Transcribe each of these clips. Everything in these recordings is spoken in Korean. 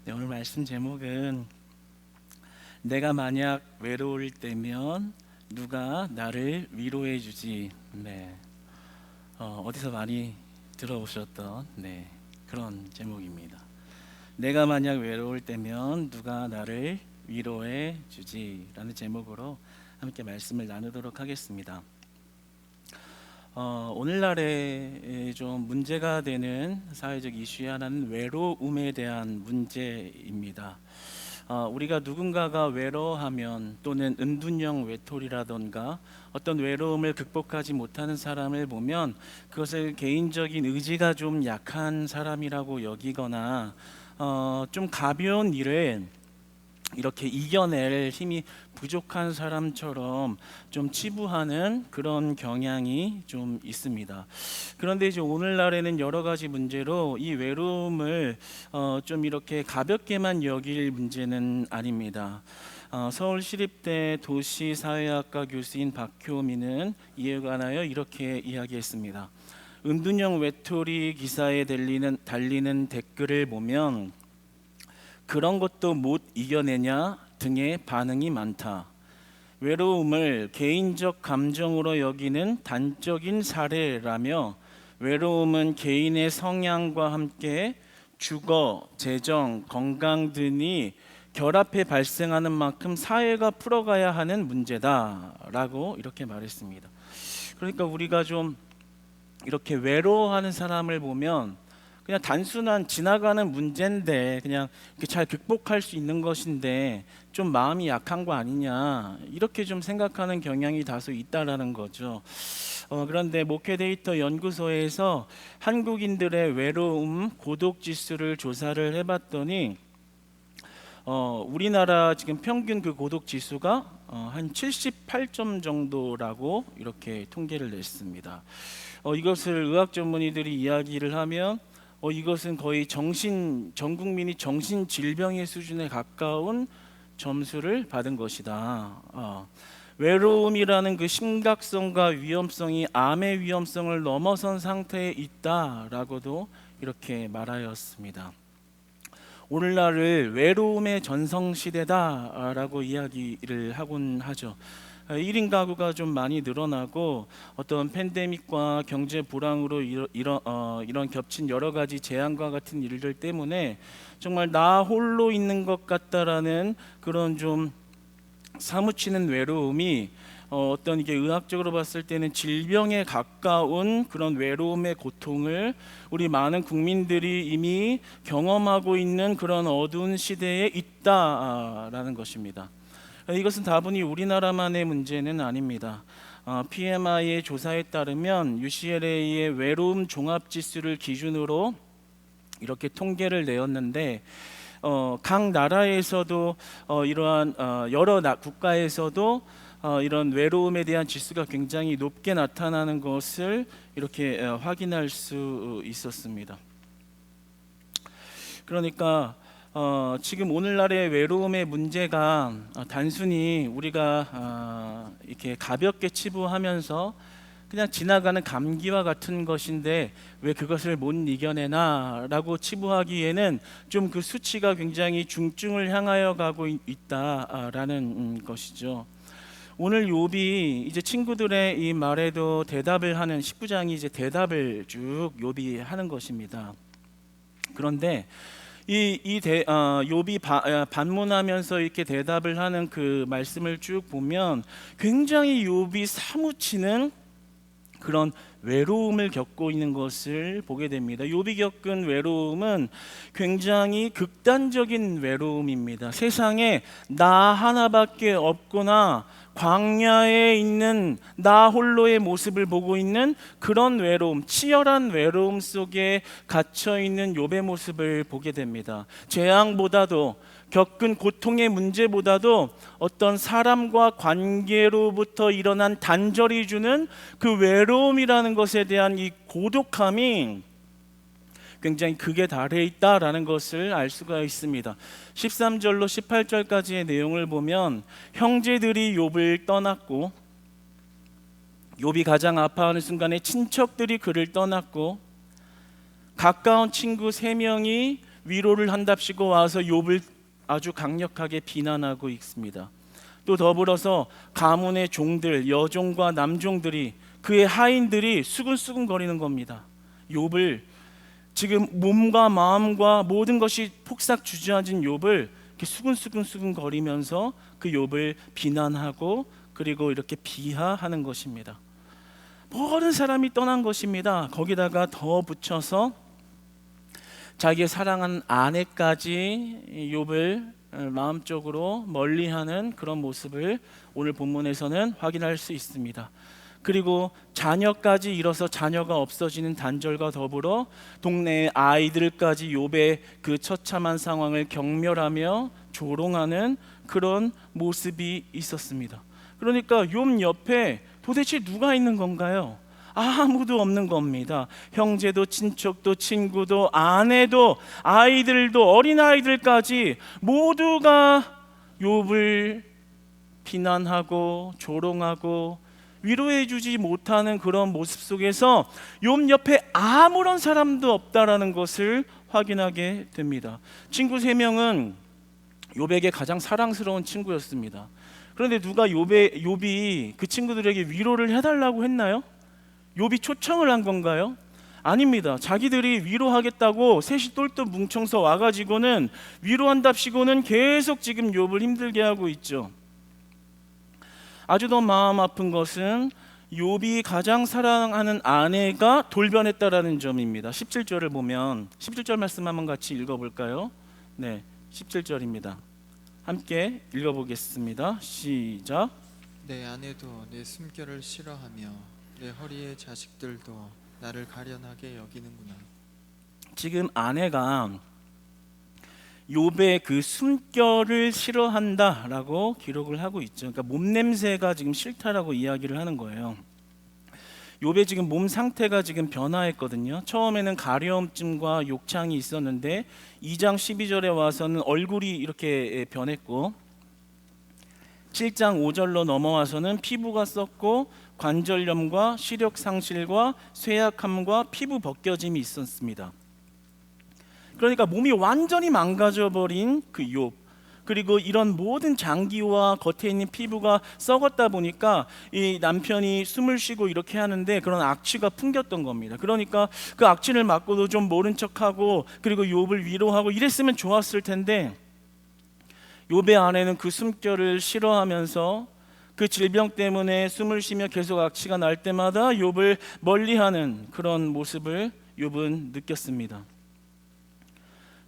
네, 오늘 말씀 제목은 내가 만약 외로울 때면 누가 나를 위로해 주지. 네, 어디서 많이 들어오셨던 그런 제목입니다. 내가 만약 외로울 때면 누가 나를 위로해 주지라는 제목으로 함께 말씀을 나누도록 하겠습니다. 오늘날에 좀 문제가 되는 사회적 이슈의 하나는 외로움에 대한 문제입니다. 우리가 누군가가 외로워하면 또는 은둔형 외톨이라던가 어떤 외로움을 극복하지 못하는 사람을 보면 그것을 개인적인 의지가 좀 약한 사람이라고 여기거나 좀 가벼운 일을 이렇게 이겨낼 힘이 부족한 사람처럼 좀 치부하는 그런 경향이 좀 있습니다. 그런데 이제 오늘날에는 여러 가지 문제로 이 외로움을 좀 이렇게 가볍게만 여길 문제는 아닙니다. 서울시립대 도시사회학과 교수인 박효민은 이에 관하여 이렇게 이야기했습니다. 은둔형 외톨이 기사에 달리는 댓글을 보면 그런 것도 못 이겨내냐 등의 반응이 많다. 외로움을 개인적 감정으로 여기는 단적인 사례라며 외로움은 개인의 성향과 함께 주거, 재정, 건강 등이 결합해 발생하는 만큼 사회가 풀어가야 하는 문제다라고 이렇게 말했습니다. 그러니까 우리가 좀 이렇게 외로워하는 사람을 보면 그냥 단순한 지나가는 문제인데 그냥 잘 극복할 수 있는 것인데 좀 마음이 약한 거 아니냐 이렇게 좀 생각하는 경향이 다소 있다라는 거죠. 그런데 목회 데이터 연구소에서 한국인들의 외로움 고독 지수를 조사를 해봤더니 우리나라 지금 평균 그 고독 지수가 한 78점 정도라고 이렇게 통계를 냈습니다. 이것을 의학 전문의들이 이야기를 하면 이것은 거의 전 국민이 정신 질병의 수준에 가까운 점수를 받은 것이다. 외로움이라는 그 심각성과 위험성이 암의 위험성을 넘어선 상태에 있다라고도 이렇게 말하였습니다. 오늘날을 외로움의 전성시대다라고 이야기를 하곤 하죠. 1인 가구가 좀 많이 늘어나고 어떤 팬데믹과 경제 불황으로 이런 겹친 여러 가지 재앙과 같은 일들 때문에 정말 나 홀로 있는 것 같다라는 그런 좀 사무치는 외로움이 어떤 이게 의학적으로 봤을 때는 질병에 가까운 그런 외로움의 고통을 우리 많은 국민들이 이미 경험하고 있는 그런 어두운 시대에 있다라는 것입니다. 이것은 다분히 우리나라만의 문제는 아닙니다. PMI의 조사에 따르면 UCLA의 외로움 종합지수를 기준으로 이렇게 통계를 내었는데 각 나라에서도 이러한 여러 국가에서도 이런 외로움에 대한 지수가 굉장히 높게 나타나는 것을 이렇게 확인할 수 있었습니다. 그러니까 지금 오늘날의 외로움의 문제가 단순히 우리가 이렇게 가볍게 치부하면서 그냥 지나가는 감기와 같은 것인데 왜 그것을 못 이겨내나라고 치부하기에는 좀 그 수치가 굉장히 중증을 향하여 가고 있다라는 것이죠. 오늘 욥이 이제 친구들의 이 말에도 대답을 하는 19장이 이제 대답을 쭉 욥이 하는 것입니다. 그런데 욥이 반문하면서 이렇게 대답을 하는 그 말씀을 쭉 보면 굉장히 욥이 사무치는 그런 외로움을 겪고 있는 것을 보게 됩니다. 욥이 겪은 외로움은 굉장히 극단적인 외로움입니다. 세상에 나 하나밖에 없구나, 광야에 있는 나 홀로의 모습을 보고 있는 그런 외로움, 치열한 외로움 속에 갇혀 있는 욥의 모습을 보게 됩니다. 재앙보다도 겪은 고통의 문제보다도 어떤 사람과 관계로부터 일어난 단절이 주는 그 외로움이라는 것에 대한 이 고독함이 굉장히 극에 달해 있다라는 것을 알 수가 있습니다. 13절로 18절까지의 내용을 보면 형제들이 욥을 떠났고 욥이 가장 아파하는 순간에 친척들이 그를 떠났고 가까운 친구 3명이 위로를 한답시고 와서 욥을 아주 강력하게 비난하고 있습니다. 또 더불어서 가문의 종들, 여종과 남종들이, 그의 하인들이 수근수근거리는 겁니다. 욥을 지금 몸과 마음과 모든 것이 폭삭 주저앉은 욥을 이렇게 수근수근거리면서 그 욥을 비난하고 그리고 이렇게 비하하는 것입니다. 모든 사람이 떠난 것입니다. 거기다가 더 붙여서 자기의 사랑하는 아내까지 욥을 마음적으로 멀리하는 그런 모습을 오늘 본문에서는 확인할 수 있습니다. 그리고 자녀까지 잃어서 자녀가 없어지는 단절과 더불어 동네의 아이들까지 욥의 그 처참한 상황을 경멸하며 조롱하는 그런 모습이 있었습니다. 그러니까 욥 옆에 도대체 누가 있는 건가요? 아무도 없는 겁니다. 형제도 친척도 친구도 아내도 아이들도 어린아이들까지 모두가 욥을 비난하고 조롱하고 위로해 주지 못하는 그런 모습 속에서 욥 옆에 아무런 사람도 없다라는 것을 확인하게 됩니다. 친구 3명은 욥에게 가장 사랑스러운 친구였습니다. 그런데 누가 욥이 그 친구들에게 위로를 해달라고 했나요? 욥이 초청을 한 건가요? 아닙니다. 자기들이 위로하겠다고 셋이 똘똘 뭉쳐서 와가지고는 위로한답시고는 계속 지금 욥을 힘들게 하고 있죠. 아주 더 마음 아픈 것은 욥이 가장 사랑하는 아내가 돌변했다라는 점입니다. 17절을 보면 17절 말씀 한번 같이 읽어볼까요? 네, 17절입니다. 함께 읽어보겠습니다. 시작. 내 아내도 내 숨결을 싫어하며 내 허리의 자식들도 나를 가련하게 여기는구나. 지금 아내가 욥의 그 숨결을 싫어한다라고 기록을 하고 있죠. 그러니까 몸냄새가 지금 싫다라고 이야기를 하는 거예요. 욥의 지금 몸 상태가 지금 변화했거든요. 처음에는 가려움증과 욕창이 있었는데 2장 12절에 와서는 얼굴이 이렇게 변했고 7장 5절로 넘어와서는 피부가 썩고 관절염과 시력 상실과 쇠약함과 피부 벗겨짐이 있었습니다. 그러니까 몸이 완전히 망가져버린 그 욥, 그리고 이런 모든 장기와 겉에 있는 피부가 썩었다 보니까 이 남편이 숨을 쉬고 이렇게 하는데 그런 악취가 풍겼던 겁니다. 그러니까 그 악취를 맡고도 좀 모른 척하고 그리고 욥을 위로하고 이랬으면 좋았을 텐데 욥의 아내는 그 숨결을 싫어하면서 그 질병 때문에 숨을 쉬며 계속 악취가 날 때마다 욥을 멀리하는 그런 모습을 욥은 느꼈습니다.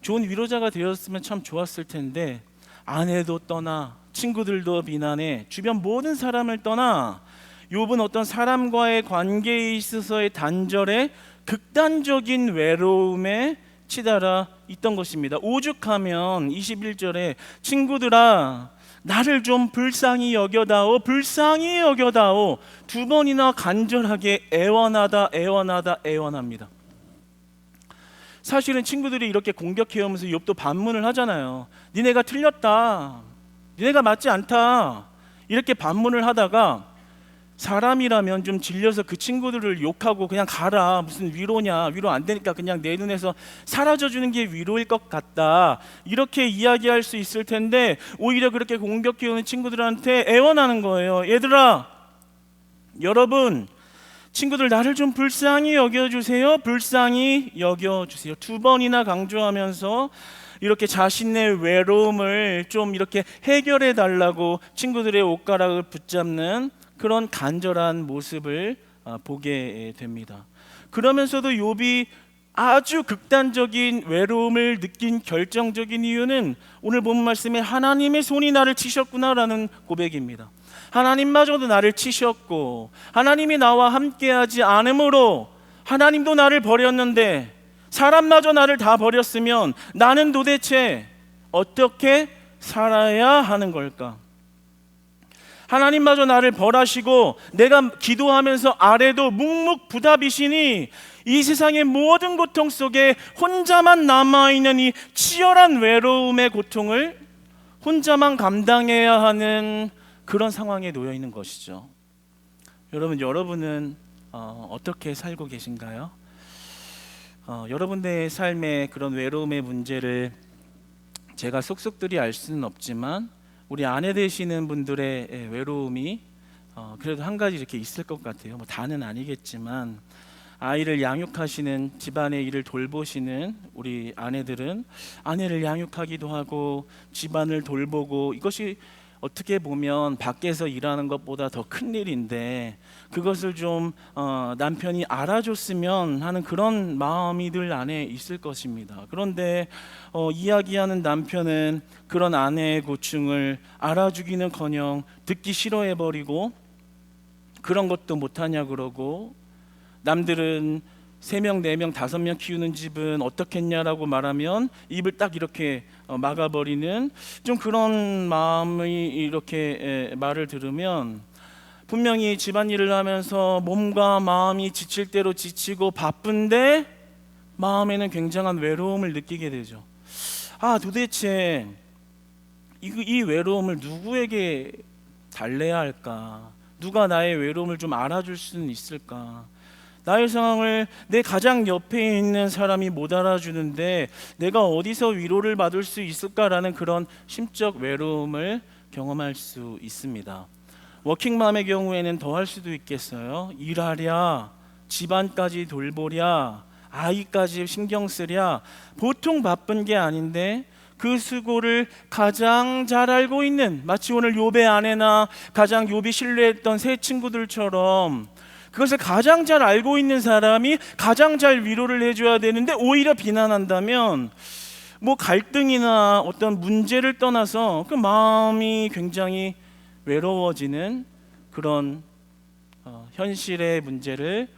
좋은 위로자가 되었으면 참 좋았을 텐데 아내도 떠나 친구들도 비난해 주변 모든 사람을 떠나 욥은 어떤 사람과의 관계에 있어서의 단절에 극단적인 외로움에 치달아 있던 것입니다. 오죽하면 21절에 친구들아 나를 좀 불쌍히 여겨다오 불쌍히 여겨다오 2번이나 간절하게 애원합니다. 사실은 친구들이 이렇게 공격해오면서 욥도 반문을 하잖아요. 니네가 틀렸다, 니네가 맞지 않다, 이렇게 반문을 하다가 사람이라면 좀 질려서 그 친구들을 욕하고 그냥 가라, 무슨 위로냐, 위로 안 되니까 그냥 내 눈에서 사라져주는 게 위로일 것 같다, 이렇게 이야기할 수 있을 텐데 오히려 그렇게 공격해오는 친구들한테 애원하는 거예요. 얘들아, 여러분, 친구들 나를 좀 불쌍히 여겨주세요. 불쌍히 여겨주세요. 2번이나 강조하면서 이렇게 자신의 외로움을 좀 이렇게 해결해 달라고 친구들의 옷가락을 붙잡는 그런 간절한 모습을 보게 됩니다. 그러면서도 욥이 아주 극단적인 외로움을 느낀 결정적인 이유는 오늘 본 말씀에 하나님의 손이 나를 치셨구나라는 고백입니다. 하나님마저도 나를 치셨고 하나님이 나와 함께하지 않으므로 하나님도 나를 버렸는데 사람마저 나를 다 버렸으면 나는 도대체 어떻게 살아야 하는 걸까? 하나님마저 나를 벌하시고 내가 기도하면서 아래도 묵묵부답이시니 이 세상의 모든 고통 속에 혼자만 남아있는 이 치열한 외로움의 고통을 혼자만 감당해야 하는 그런 상황에 놓여 있는 것이죠. 여러분은 어떻게 살고 계신가요? 여러분들의 삶의 그런 외로움의 문제를 제가 속속들이 알 수는 없지만 우리 아내 되시는 분들의 외로움이 그래도 한 가지 이렇게 있을 것 같아요. 뭐 다는 아니겠지만 아이를 양육하시는, 집안의 일을 돌보시는 우리 아내들은 아내를 양육하기도 하고 집안을 돌보고, 이것이 어떻게 보면 밖에서 일하는 것보다 더 큰 일인데 그것을 좀 남편이 알아줬으면 하는 그런 마음이 늘 안에 있을 것입니다. 그런데 이야기하는 남편은 그런 아내의 고충을 알아주기는커녕 듣기 싫어해버리고, 그런 것도 못하냐 그러고, 남들은 3명, 4명, 5명 키우는 집은 어떻겠냐라고 말하면 입을 딱 이렇게 막아버리는, 좀 그런 마음이 이렇게 말을 들으면 분명히 집안일을 하면서 몸과 마음이 지칠 대로 지치고 바쁜데 마음에는 굉장한 외로움을 느끼게 되죠. 도대체 이 외로움을 누구에게 달래야 할까? 누가 나의 외로움을 좀 알아줄 수는 있을까? 나의 상황을 내 가장 옆에 있는 사람이 못 알아주는데 내가 어디서 위로를 받을 수 있을까라는 그런 심적 외로움을 경험할 수 있습니다. 워킹맘의 경우에는 더 할 수도 있겠어요. 일하랴, 집안까지 돌보랴, 아이까지 신경 쓰랴, 보통 바쁜 게 아닌데 그 수고를 가장 잘 알고 있는, 마치 오늘 욥의 아내나 가장 욥이 신뢰했던 세 친구들처럼 그것을 가장 잘 알고 있는 사람이 가장 잘 위로를 해줘야 되는데 오히려 비난한다면 뭐 갈등이나 어떤 문제를 떠나서 그 마음이 굉장히 외로워지는 그런 현실의 문제를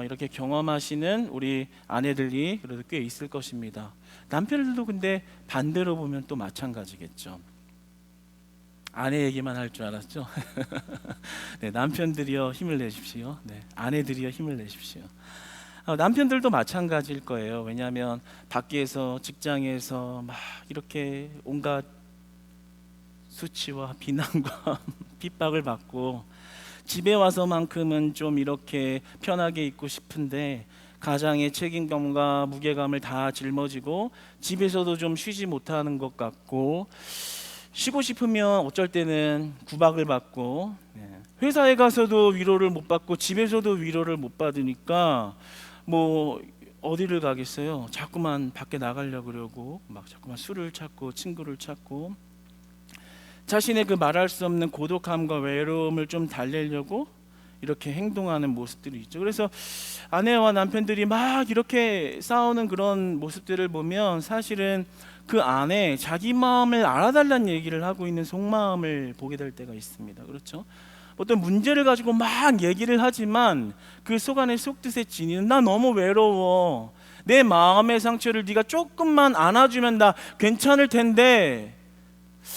이렇게 경험하시는 우리 아내들이 그래도 꽤 있을 것입니다. 남편들도 근데 반대로 보면 또 마찬가지겠죠. 아내 얘기만 할 줄 알았죠? 네, 남편들이여 힘을 내십시오. 네, 아내들이여 힘을 내십시오. 남편들도 마찬가지일 거예요. 왜냐하면 밖에서, 직장에서 막 이렇게 온갖 수치와 비난과 핍박을 받고 집에 와서만큼은 좀 이렇게 편하게 있고 싶은데 가장의 책임감과 무게감을 다 짊어지고 집에서도 좀 쉬지 못하는 것 같고, 쉬고 싶으면 어쩔 때는 구박을 받고, 회사에 가서도 위로를 못 받고 집에서도 위로를 못 받으니까 뭐 어디를 가겠어요. 자꾸만 밖에 나가려고 그러고 막 자꾸만 술을 찾고 친구를 찾고 자신의 그 말할 수 없는 고독함과 외로움을 좀 달래려고 이렇게 행동하는 모습들이 있죠. 그래서 아내와 남편들이 막 이렇게 싸우는 그런 모습들을 보면 사실은 그 안에 자기 마음을 알아달라는 얘기를 하고 있는 속마음을 보게 될 때가 있습니다. 그렇죠? 어떤 문제를 가지고 막 얘기를 하지만 그 속 안에 속뜻에 지니는, 나 너무 외로워, 내 마음의 상처를 네가 조금만 안아주면 나 괜찮을 텐데,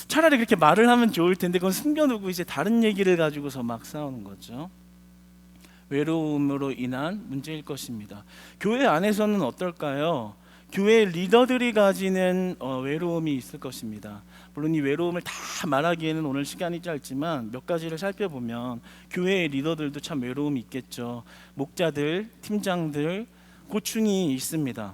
차라리 그렇게 말을 하면 좋을 텐데 그건 숨겨두고 이제 다른 얘기를 가지고서 막 싸우는 거죠. 외로움으로 인한 문제일 것입니다. 교회 안에서는 어떨까요? 교회 리더들이 가지는 외로움이 있을 것입니다. 물론 이 외로움을 다 말하기에는 오늘 시간이 짧지만 몇 가지를 살펴보면 교회의 리더들도 참 외로움이 있겠죠. 목자들, 팀장들, 고충이 있습니다.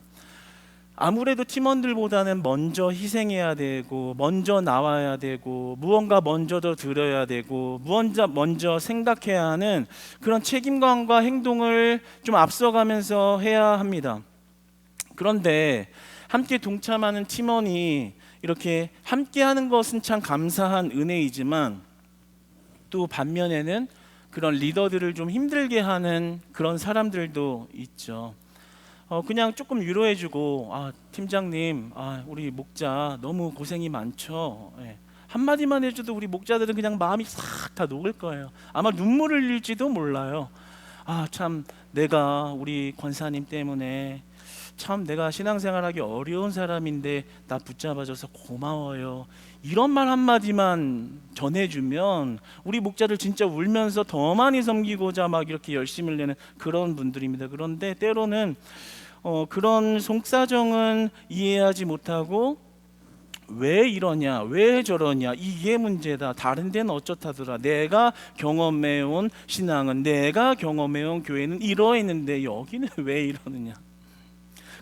아무래도 팀원들보다는 먼저 희생해야 되고, 먼저 나와야 되고, 무언가 먼저 더 들어야 되고, 먼저 생각해야 하는 그런 책임감과 행동을 좀 앞서가면서 해야 합니다. 그런데 함께 동참하는 팀원이 이렇게 함께하는 것은 참 감사한 은혜이지만 또 반면에는 그런 리더들을 좀 힘들게 하는 그런 사람들도 있죠. 그냥 조금 위로해주고, 팀장님, 우리 목자 너무 고생이 많죠. 한마디만 해줘도 우리 목자들은 그냥 마음이 싹 다 녹을 거예요. 아마 눈물을 흘릴지도 몰라요. 참 내가 우리 권사님 때문에 참 내가 신앙생활하기 어려운 사람인데 나 붙잡아줘서 고마워요. 이런 말 한마디만 전해주면 우리 목자들 진짜 울면서 더 많이 섬기고자 막 이렇게 열심을 내는 그런 분들입니다. 그런데 때로는 그런 속사정은 이해하지 못하고 왜 이러냐, 왜 저러냐, 이게 문제다, 다른 데는 어쩌다더라, 내가 경험해온 신앙은, 내가 경험해온 교회는 이러했는데 여기는 왜 이러느냐.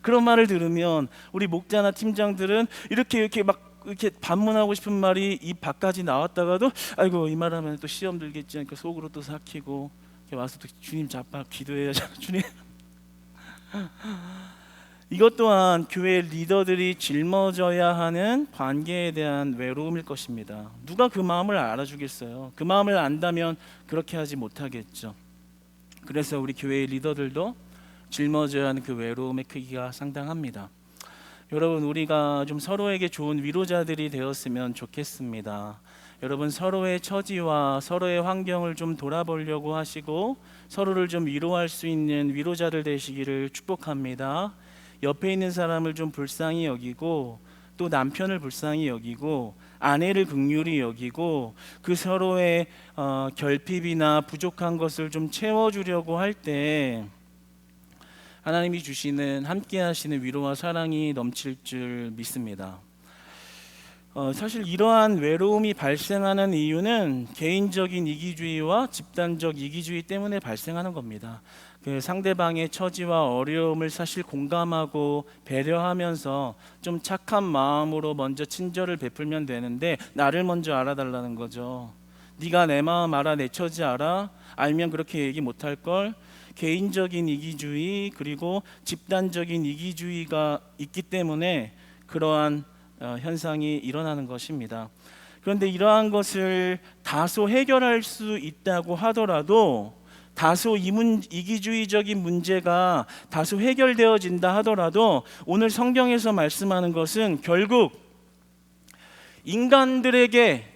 그런 말을 들으면 우리 목자나 팀장들은 이렇게 막 이렇게 반문하고 싶은 말이 입 밖까지 나왔다가도 아이고 이 말하면 또 시험 들겠지 하니까 속으로 또 삭히고 이렇게 와서 또 주님 잡아 기도해야죠. 주님. 이것 또한 교회 리더들이 짊어져야 하는 관계에 대한 외로움일 것입니다. 누가 그 마음을 알아주겠어요? 그 마음을 안다면 그렇게 하지 못하겠죠. 그래서 우리 교회의 리더들도 짊어져야 하는 그 외로움의 크기가 상당합니다. 여러분, 우리가 좀 서로에게 좋은 위로자들이 되었으면 좋겠습니다. 여러분, 서로의 처지와 서로의 환경을 좀 돌아보려고 하시고 서로를 좀 위로할 수 있는 위로자들 되시기를 축복합니다. 옆에 있는 사람을 좀 불쌍히 여기고 또 남편을 불쌍히 여기고 아내를 긍휼히 여기고 그 서로의 결핍이나 부족한 것을 좀 채워주려고 할 때 하나님이 주시는 함께 하시는 위로와 사랑이 넘칠 줄 믿습니다. 사실 이러한 외로움이 발생하는 이유는 개인적인 이기주의와 집단적 이기주의 때문에 발생하는 겁니다. 그 상대방의 처지와 어려움을 사실 공감하고 배려하면서 좀 착한 마음으로 먼저 친절을 베풀면 되는데 나를 먼저 알아달라는 거죠. 네가 내 마음 알아, 내 처지 알아? 알면 그렇게 얘기 못할 걸. 개인적인 이기주의 그리고 집단적인 이기주의가 있기 때문에 그러한 현상이 일어나는 것입니다. 그런데 이러한 것을 다소 해결할 수 있다고 하더라도 다소 이기주의적인 문제가 다소 해결되어진다 하더라도 오늘 성경에서 말씀하는 것은 결국 인간들에게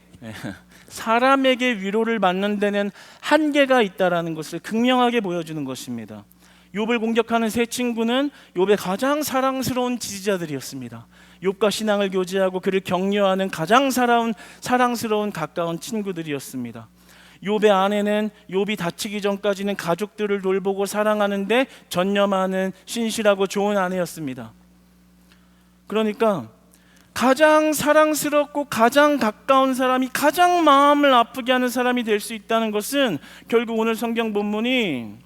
사람에게 위로를 받는 데는 한계가 있다라는 것을 극명하게 보여주는 것입니다. 욥을 공격하는 세 친구는 욥의 가장 사랑스러운 지지자들이었습니다. 욥과 신앙을 교제하고 그를 격려하는 가장 사랑스러운 가까운 친구들이었습니다. 욥의 아내는 욥이 다치기 전까지는 가족들을 돌보고 사랑하는데 전념하는 신실하고 좋은 아내였습니다. 그러니까 가장 사랑스럽고 가장 가까운 사람이 가장 마음을 아프게 하는 사람이 될 수 있다는 것은 결국 오늘 성경 본문이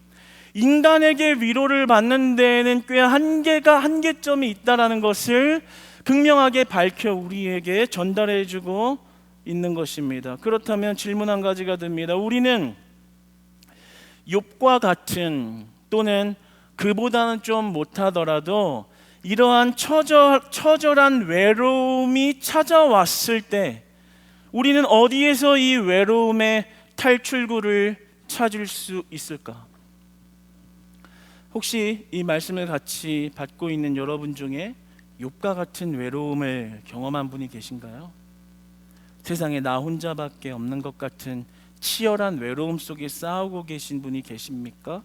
인간에게 위로를 받는 데에는 꽤 한계점이 있다는 것을 극명하게 밝혀 우리에게 전달해주고 있는 것입니다. 그렇다면 질문 한 가지가 듭니다. 우리는 욥과 같은 또는 그보다는 좀 못하더라도 이러한 처절한 외로움이 찾아왔을 때 우리는 어디에서 이 외로움의 탈출구를 찾을 수 있을까? 혹시 이 말씀을 같이 받고 있는 여러분 중에 욥과 같은 외로움을 경험한 분이 계신가요? 세상에 나 혼자밖에 없는 것 같은 치열한 외로움 속에 싸우고 계신 분이 계십니까?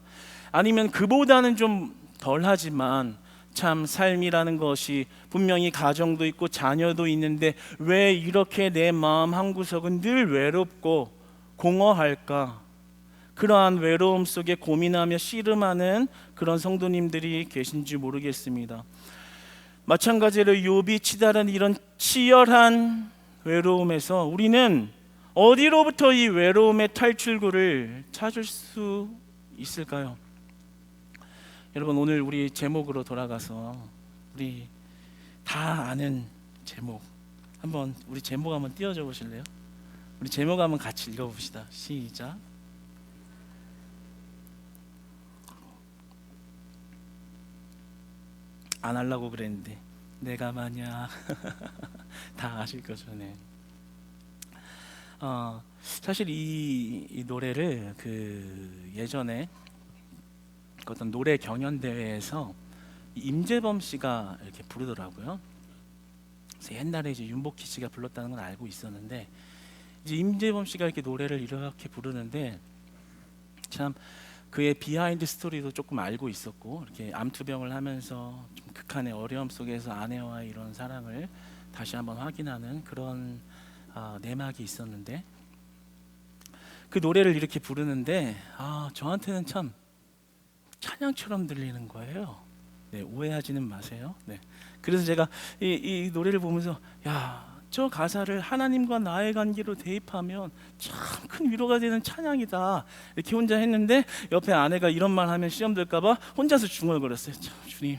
아니면 그보다는 좀 덜하지만 참 삶이라는 것이 분명히 가정도 있고 자녀도 있는데 왜 이렇게 내 마음 한구석은 늘 외롭고 공허할까? 그러한 외로움 속에 고민하며 씨름하는 그런 성도님들이 계신지 모르겠습니다. 마찬가지로 욥이 치달은 이런 치열한 외로움에서 우리는 어디로부터 이 외로움의 탈출구를 찾을 수 있을까요? 여러분, 오늘 우리 제목으로 돌아가서 우리 다 아는 제목 한번 우리 제목 한번 띄워줘 보실래요? 우리 제목 한번 같이 읽어봅시다. 시작. 안 하려고 그랬는데 내가 만약 다 아실 거죠. 네. 사실 이 노래를 그 예전에 어떤 노래 경연 대회에서 임재범 씨가 이렇게 부르더라고요. 그래서 옛날에 이제 윤복희 씨가 불렀다는 건 알고 있었는데 이제 임재범 씨가 이렇게 노래를 이렇게 부르는데 참 그의 비하인드 스토리도 조금 알고 있었고 이렇게 암투병을 하면서 좀 극한의 어려움 속에서 아내와 이런 사랑을 다시 한번 확인하는 그런 내막이 있었는데 그 노래를 이렇게 부르는데 저한테는 참 찬양처럼 들리는 거예요. 네, 오해하지는 마세요. 네. 그래서 제가 이 노래를 보면서 저 가사를 하나님과 나의 관계로 대입하면 참 큰 위로가 되는 찬양이다 이렇게 혼자 했는데 옆에 아내가 이런 말 하면 시험 들까 봐 혼자서 중얼거렸어요. 참 주님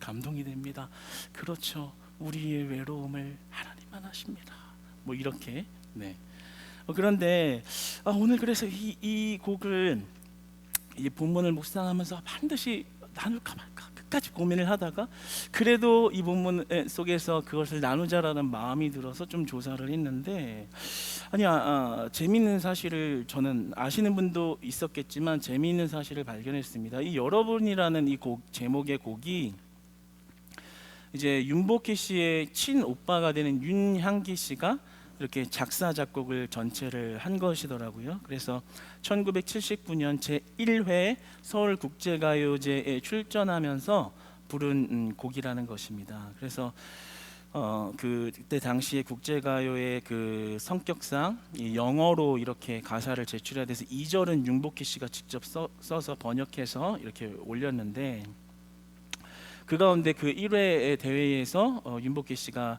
감동이 됩니다. 그렇죠. 우리의 외로움을 하나님만 하십니다. 뭐 이렇게. 네. 그런데 오늘 그래서 이 곡을 이 본문을 묵상하면서 반드시 나눌까 말까 끝까지 고민을 하다가 그래도 이 본문 속에서 그것을 나누자라는 마음이 들어서 좀 조사를 했는데 재미있는 사실을 저는 아시는 분도 있었겠지만 재미있는 사실을 발견했습니다. 이 여러분이라는 이 곡 제목의 곡이 이제 윤복희 씨의 친오빠가 되는 윤향기 씨가 이렇게 작사 작곡을 전체를 한 것이더라고요. 그래서 1979년 제1회 서울국제가요제에 출전하면서 부른 곡이라는 것입니다. 그래서 그때 당시에 국제가요의 그 성격상 영어로 이렇게 가사를 제출해야 돼서 2절은 윤복희 씨가 직접 써서 번역해서 이렇게 올렸는데 그 가운데 그 1회 대회에서 윤복희 씨가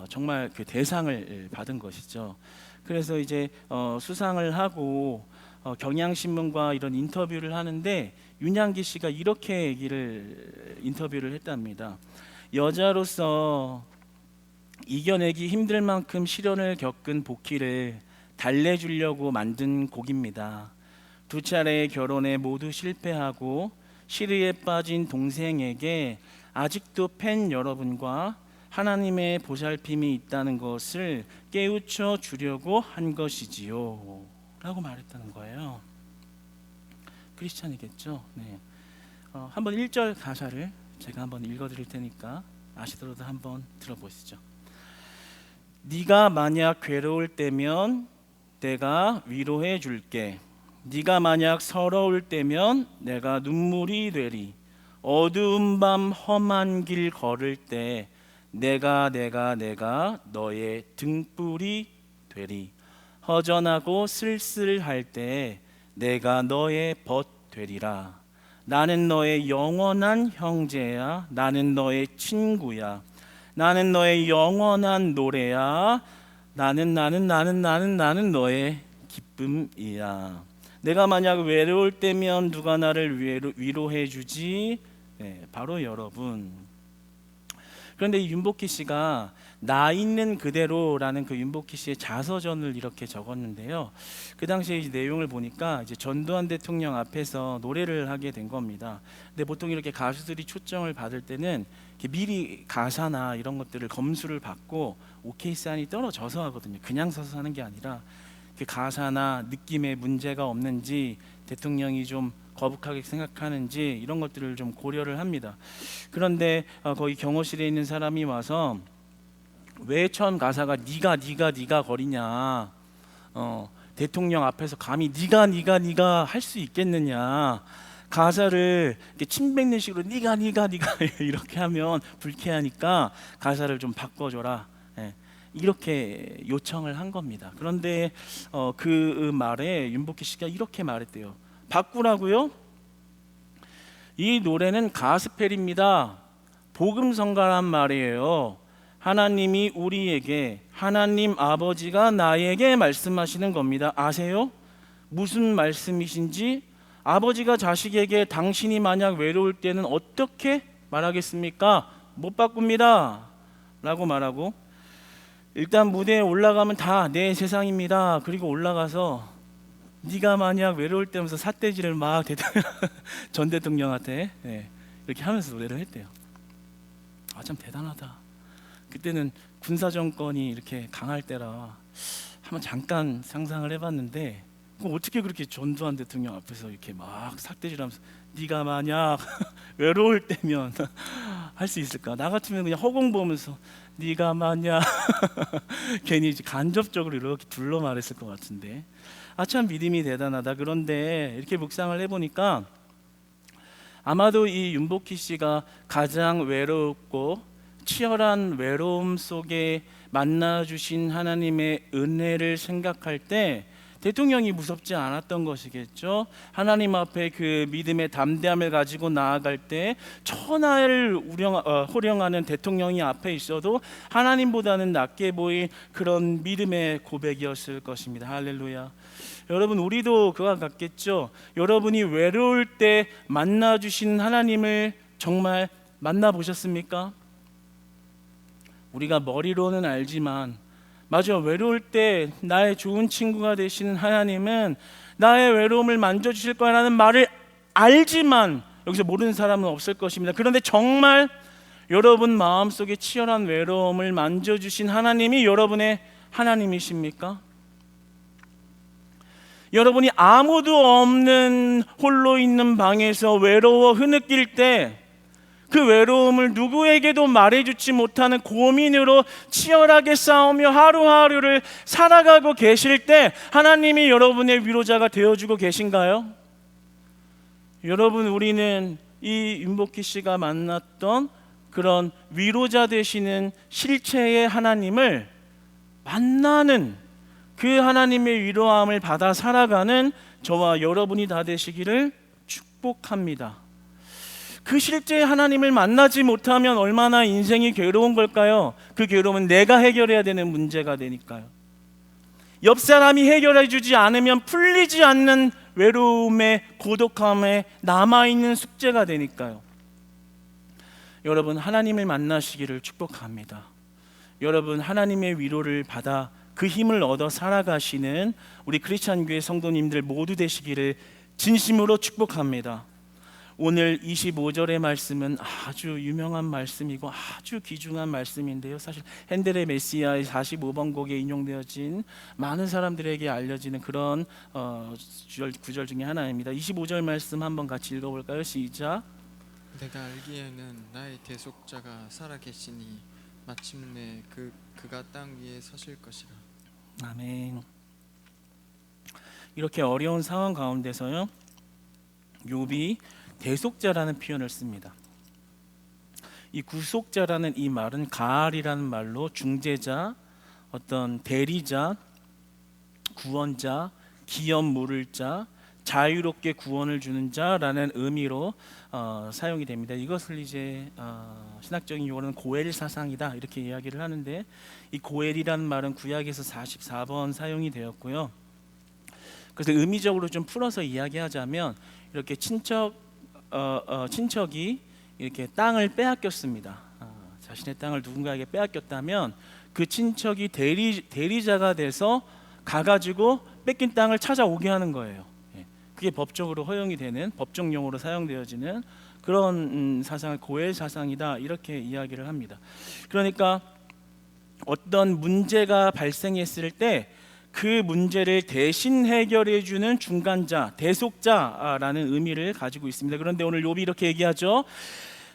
정말 그 대상을 받은 것이죠. 그래서 이제 수상을 하고 경향신문과 이런 인터뷰를 하는데 윤향기 씨가 이렇게 인터뷰를 했답니다. 여자로서 이겨내기 힘들 만큼 시련을 겪은 복희를 달래주려고 만든 곡입니다. 2차례의 결혼에 모두 실패하고 시리에 빠진 동생에게 아직도 팬 여러분과 하나님의 보살핌이 있다는 것을 깨우쳐 주려고 한 것이지요 라고 말했다는 거예요. 크리스찬이겠죠. 네. 한번 1절 가사를 제가 한번 읽어드릴 테니까 아시더라도 한번 들어보시죠. 네가 만약 괴로울 때면 내가 위로해 줄게. 네가 만약 서러울 때면 내가 눈물이 되리. 어두운 밤 험한 길 걸을 때 내가 너의 등불이 되리. 허전하고 쓸쓸할 때 내가 너의 벗 되리라. 나는 너의 영원한 형제야. 나는 너의 친구야. 나는 너의 영원한 노래야. 나는 너의 기쁨이야. 내가 만약 외로울 때면 누가 나를 위로해 주지? 네, 바로 여러분. 그런데 이 윤복희 씨가 나 있는 그대로라는 그 윤복희 씨의 자서전을 이렇게 적었는데요. 그 당시에 이제 내용을 보니까 이제 전두환 대통령 앞에서 노래를 하게 된 겁니다. 근데 보통 이렇게 가수들이 초청을 받을 때는 미리 가사나 이런 것들을 검수를 받고 오케이 사인이 떨어져서 하거든요. 그냥 서서 하는 게 아니라 그 가사나 느낌에 문제가 없는지 대통령이 좀 거북하게 생각하는지 이런 것들을 좀 고려를 합니다. 그런데 거기 경호실에 있는 사람이 와서 왜 처음 가사가 네가 거리냐, 대통령 앞에서 감히 네가 할 수 있겠느냐, 가사를 이렇게 침 뱉는 식으로 네가 이렇게 하면 불쾌하니까 가사를 좀 바꿔줘라, 이렇게 요청을 한 겁니다. 그런데 그 말에 윤복희 씨가 이렇게 말했대요. 바꾸라고요? 이 노래는 가스펠입니다. 복음성가란 말이에요. 하나님이 우리에게, 하나님 아버지가 나에게 말씀하시는 겁니다. 아세요? 무슨 말씀이신지? 아버지가 자식에게 당신이 만약 외로울 때는 어떻게 말하겠습니까? 못 바꿉니다 라고 말하고, 일단 무대에 올라가면 다 내 세상입니다. 그리고 올라가서 네가 만약 외로울 때면서 삿대질을 막 전 대통령한테 이렇게 하면서 노래를 했대요. 참 대단하다. 그때는 군사 정권이 이렇게 강할 때라 한번 잠깐 상상을 해봤는데 어떻게 그렇게 전두환 대통령 앞에서 이렇게 막 삿대질하면서 네가 만약 외로울 때면 할 수 있을까? 나 같으면 그냥 허공 보면서 네가 만약 괜히 간접적으로 이렇게 둘러 말했을 것 같은데 참 믿음이 대단하다. 그런데 이렇게 묵상을 해보니까 아마도 이 윤복희 씨가 가장 외롭고 치열한 외로움 속에 만나주신 하나님의 은혜를 생각할 때 대통령이 무섭지 않았던 것이겠죠. 하나님 앞에 그 믿음의 담대함을 가지고 나아갈 때 천하를 호령하는 대통령이 앞에 있어도 하나님보다는 낮게 보인 그런 믿음의 고백이었을 것입니다. 할렐루야. 여러분, 우리도 그와 같겠죠. 여러분이 외로울 때 만나주신 하나님을 정말 만나보셨습니까? 우리가 머리로는 알지만 맞아, 외로울 때 나의 좋은 친구가 되시는 하나님은 나의 외로움을 만져주실 거라는 말을 알지만 여기서 모르는 사람은 없을 것입니다. 그런데 정말 여러분 마음속에 치열한 외로움을 만져주신 하나님이 여러분의 하나님이십니까? 여러분이 아무도 없는 홀로 있는 방에서 외로워 흐느낄 때 그 외로움을 누구에게도 말해주지 못하는 고민으로 치열하게 싸우며 하루하루를 살아가고 계실 때 하나님이 여러분의 위로자가 되어주고 계신가요? 여러분, 우리는 이 윤복희 씨가 만났던 그런 위로자 되시는 실체의 하나님을 만나는 그 하나님의 위로함을 받아 살아가는 저와 여러분이 다 되시기를 축복합니다. 그 실제 하나님을 만나지 못하면 얼마나 인생이 괴로운 걸까요? 그 괴로움은 내가 해결해야 되는 문제가 되니까요. 옆 사람이 해결해 주지 않으면 풀리지 않는 외로움에, 고독함에 남아있는 숙제가 되니까요. 여러분, 하나님을 만나시기를 축복합니다. 여러분, 하나님의 위로를 받아 그 힘을 얻어 살아가시는 우리 크리스찬 교회 성도님들 모두 되시기를 진심으로 축복합니다. 오늘 25절의 말씀은 아주 유명한 말씀이고 아주 귀중한 말씀인데요. 사실 핸델의 메시아의 45번 곡에 인용되어진 많은 사람들에게 알려지는 그런 구절 중에 하나입니다. 25절 말씀 한번 같이 읽어볼까요? 시작. 내가 알기에는 나의 대속자가 살아계시니 마침내 그가 땅 위에 서실 것이라. 아멘. 이렇게 어려운 상황 가운데서요, 욥이 대속자라는 표현을 씁니다. 이 구속자라는 이 말은 가알이라는 말로 중재자, 어떤 대리자, 구원자, 기업 물을 자, 자유롭게 구원을 주는 자라는 의미로 사용이 됩니다. 이것을 이제 신학적인 용어로는 고엘 사상이다 이렇게 이야기를 하는데, 이 고엘이라는 말은 구약에서 44번 사용이 되었고요. 그래서 의미적으로 좀 풀어서 이야기하자면 이렇게 친척이 이렇게 땅을 빼앗겼습니다. 자신의 땅을 누군가에게 빼앗겼다면 그 친척이 대리자가 돼서 가가지고 뺏긴 땅을 찾아오게 하는 거예요. 그게 법적으로 허용이 되는, 법정 용어로 사용되어지는 그런 사상을 고엘 사상이다 이렇게 이야기를 합니다. 그러니까 어떤 문제가 발생했을 때 그 문제를 대신 해결해 주는 중간자, 대속자라는 의미를 가지고 있습니다. 그런데 오늘 욥이 이렇게 얘기하죠.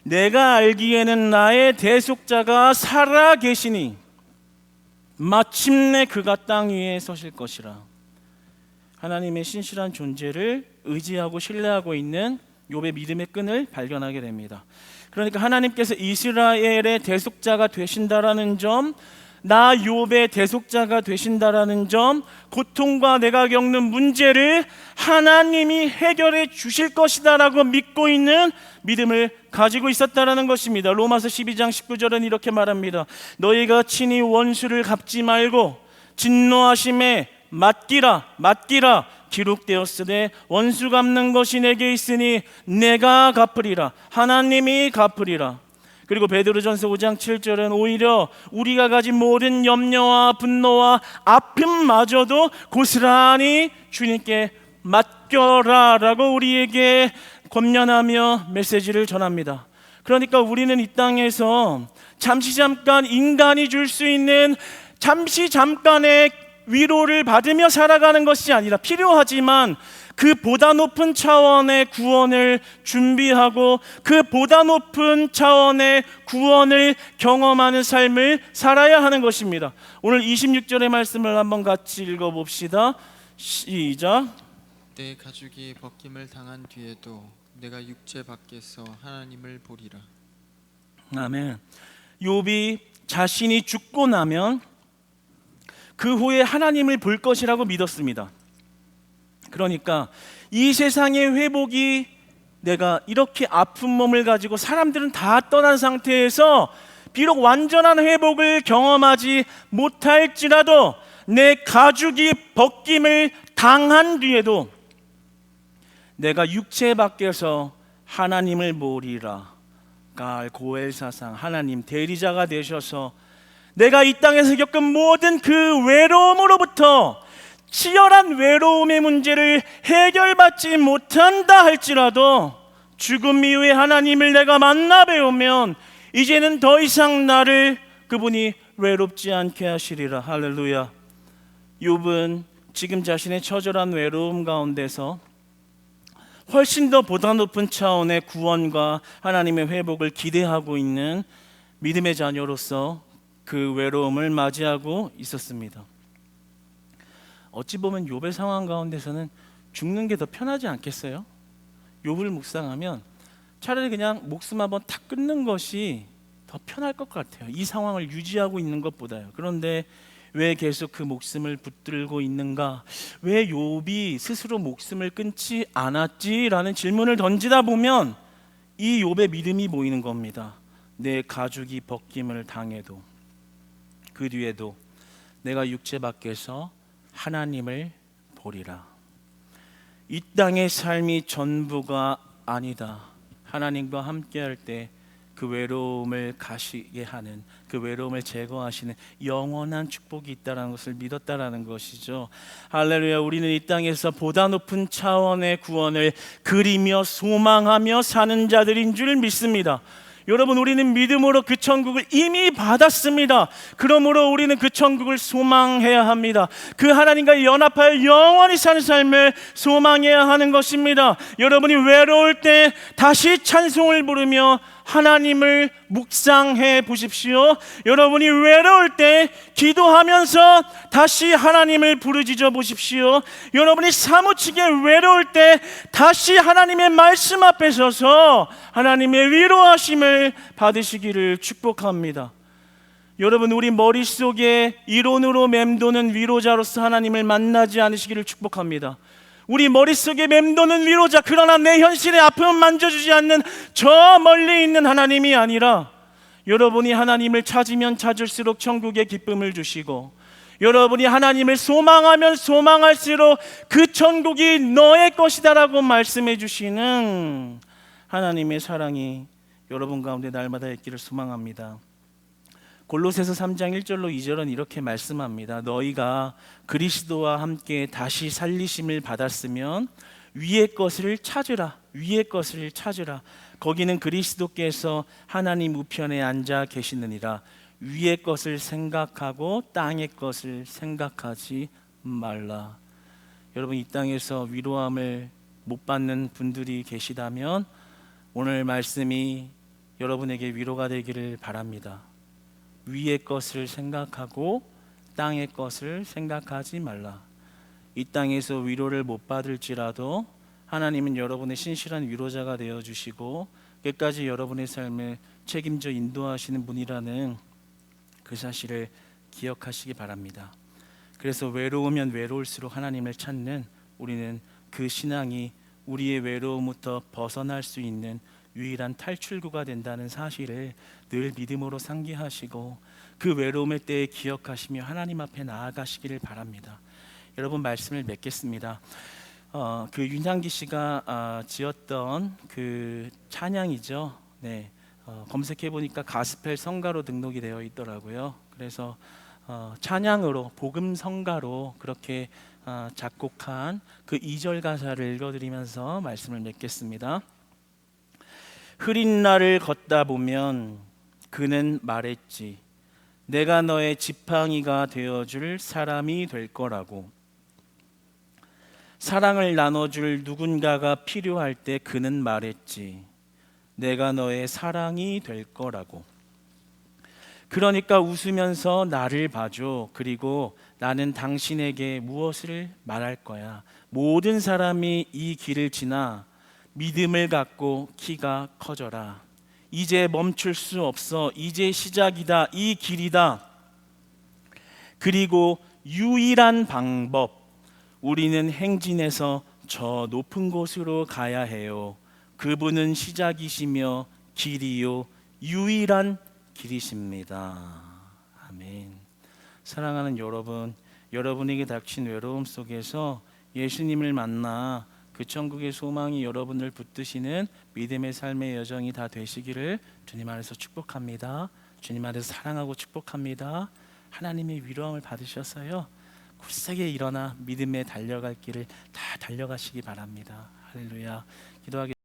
내가 알기에는 나의 대속자가 살아 계시니 마침내 그가 땅 위에 서실 것이라. 하나님의 신실한 존재를 의지하고 신뢰하고 있는 욥의 믿음의 끈을 발견하게 됩니다. 그러니까 하나님께서 이스라엘의 대속자가 되신다라는 점, 나 욥의 대속자가 되신다라는 점, 고통과 내가 겪는 문제를 하나님이 해결해 주실 것이다라고 믿고 있는 믿음을 가지고 있었다라는 것입니다. 로마서 12장 19절은 이렇게 말합니다. 너희가 친히 원수를 갚지 말고 진노하심에 맡기라 기록되었으되 원수 갚는 것이 내게 있으니 내가 갚으리라. 하나님이 갚으리라. 그리고 베드로전서 5장 7절은 오히려 우리가 가진 모든 염려와 분노와 아픔마저도 고스란히 주님께 맡겨라 라고 우리에게 권면하며 메시지를 전합니다. 그러니까 우리는 이 땅에서 잠깐 인간이 줄 수 있는 잠깐의 위로를 받으며 살아가는 것이 아니라, 필요하지만 그 보다 높은 차원의 구원을 준비하고 그 보다 높은 차원의 구원을 경험하는 삶을 살아야 하는 것입니다. 오늘 26절의 말씀을 한번 같이 읽어봅시다. 시작. 내 가죽이 벗김을 당한 뒤에도 내가 육체 밖에서 하나님을 보리라. 아멘. 욥이 자신이 죽고 나면 그 후에 하나님을 볼 것이라고 믿었습니다. 그러니까 이 세상의 회복이, 내가 이렇게 아픈 몸을 가지고 사람들은 다 떠난 상태에서 비록 완전한 회복을 경험하지 못할지라도 내 가죽이 벗김을 당한 뒤에도 내가 육체 밖에서 하나님을 보리라. 가알 고엘 사상 하나님 대리자가 되셔서 내가 이 땅에서 겪은 모든 그 외로움으로부터 치열한 외로움의 문제를 해결받지 못한다 할지라도 죽음 이후에 하나님을 내가 만나 뵈오면 이제는 더 이상 나를 그분이 외롭지 않게 하시리라. 할렐루야. 욥은 지금 자신의 처절한 외로움 가운데서 훨씬 더 보다 높은 차원의 구원과 하나님의 회복을 기대하고 있는 믿음의 자녀로서 그 외로움을 맞이하고 있었습니다. 어찌 보면 욥의 상황 가운데서는 죽는 게 더 편하지 않겠어요? 욥을 묵상하면 차라리 그냥 목숨 한번 탁 끊는 것이 더 편할 것 같아요. 이 상황을 유지하고 있는 것보다요. 그런데 왜 계속 그 목숨을 붙들고 있는가? 왜 욥이 스스로 목숨을 끊지 않았지라는 질문을 던지다 보면 이 욥의 믿음이 보이는 겁니다. 내 가죽이 벗김을 당해도 그 뒤에도 내가 육체 밖에서 하나님을 보리라. 이 땅의 삶이 전부가 아니다. 하나님과 함께할 때 그 외로움을 가시게 하는, 그 외로움을 제거하시는 영원한 축복이 있다는 것을 믿었다라는 것이죠. 할렐루야. 우리는 이 땅에서 보다 높은 차원의 구원을 그리며 소망하며 사는 자들인 줄 믿습니다. 여러분, 우리는 믿음으로 그 천국을 이미 받았습니다. 그러므로 우리는 그 천국을 소망해야 합니다. 그 하나님과 연합하여 영원히 사는 삶을 소망해야 하는 것입니다. 여러분이 외로울 때 다시 찬송을 부르며 하나님을 묵상해 보십시오. 여러분이 외로울 때 기도하면서 다시 하나님을 부르짖어 보십시오. 여러분이 사무치게 외로울 때 다시 하나님의 말씀 앞에 서서 하나님의 위로하심을 받으시기를 축복합니다. 여러분, 우리 머릿속에 이론으로 맴도는 위로자로서 하나님을 만나지 않으시기를 축복합니다. 우리 머릿속에 맴도는 위로자, 그러나 내 현실의 아픔을 만져주지 않는 저 멀리 있는 하나님이 아니라 여러분이 하나님을 찾으면 찾을수록 천국의 기쁨을 주시고 여러분이 하나님을 소망하면 소망할수록 그 천국이 너의 것이다라고 말씀해 주시는 하나님의 사랑이 여러분 가운데 날마다 있기를 소망합니다. 골로새서 3장 1절로 2절은 이렇게 말씀합니다. 너희가 그리스도와 함께 다시 살리심을 받았으면 위의 것을 찾으라. 위의 것을 찾으라. 거기는 그리스도께서 하나님 우편에 앉아 계시느니라. 위의 것을 생각하고 땅의 것을 생각하지 말라. 여러분, 이 땅에서 위로함을 못 받는 분들이 계시다면 오늘 말씀이 여러분에게 위로가 되기를 바랍니다. 위의 것을 생각하고 땅의 것을 생각하지 말라. 이 땅에서 위로를 못 받을지라도 하나님은 여러분의 신실한 위로자가 되어주시고 끝까지 여러분의 삶을 책임져 인도하시는 분이라는 그 사실을 기억하시기 바랍니다. 그래서 외로우면 외로울수록 하나님을 찾는 우리는 그 신앙이 우리의 외로움부터 벗어날 수 있는 유일한 탈출구가 된다는 사실을 늘 믿음으로 상기하시고 그 외로움의 때에 기억하시며 하나님 앞에 나아가시기를 바랍니다. 여러분, 말씀을 맺겠습니다. 그 윤향기 씨가 지었던 그 찬양이죠. 네, 검색해 보니까 가스펠 성가로 등록이 되어 있더라고요. 그래서 찬양으로, 복음 성가로 그렇게 작곡한 그 2절 가사를 읽어드리면서 말씀을 맺겠습니다. 흐린 날을 걷다 보면 그는 말했지. 내가 너의 지팡이가 되어줄 사람이 될 거라고. 사랑을 나눠줄 누군가가 필요할 때 그는 말했지. 내가 너의 사랑이 될 거라고. 그러니까 웃으면서 나를 봐줘. 그리고 나는 당신에게 무엇을 말할 거야. 모든 사람이 이 길을 지나 믿음을 갖고 키가 커져라. 이제 멈출 수 없어. 이제 시작이다. 이 길이다. 그리고 유일한 방법, 우리는 행진해서 저 높은 곳으로 가야 해요. 그분은 시작이시며 길이요 유일한 길이십니다. 아멘. 사랑하는 여러분, 여러분에게 닥친 외로움 속에서 예수님을 만나 그 천국의 소망이 여러분을 붙드시는 믿음의 삶의 여정이 다 되시기를 주님 안에서 축복합니다. 주님 안에서 사랑하고 축복합니다. 하나님의 위로함을 받으셔서요, 굳세게 일어나 믿음에 달려갈 길을 다 달려가시기 바랍니다. 할렐루야. 기도하겠습니다.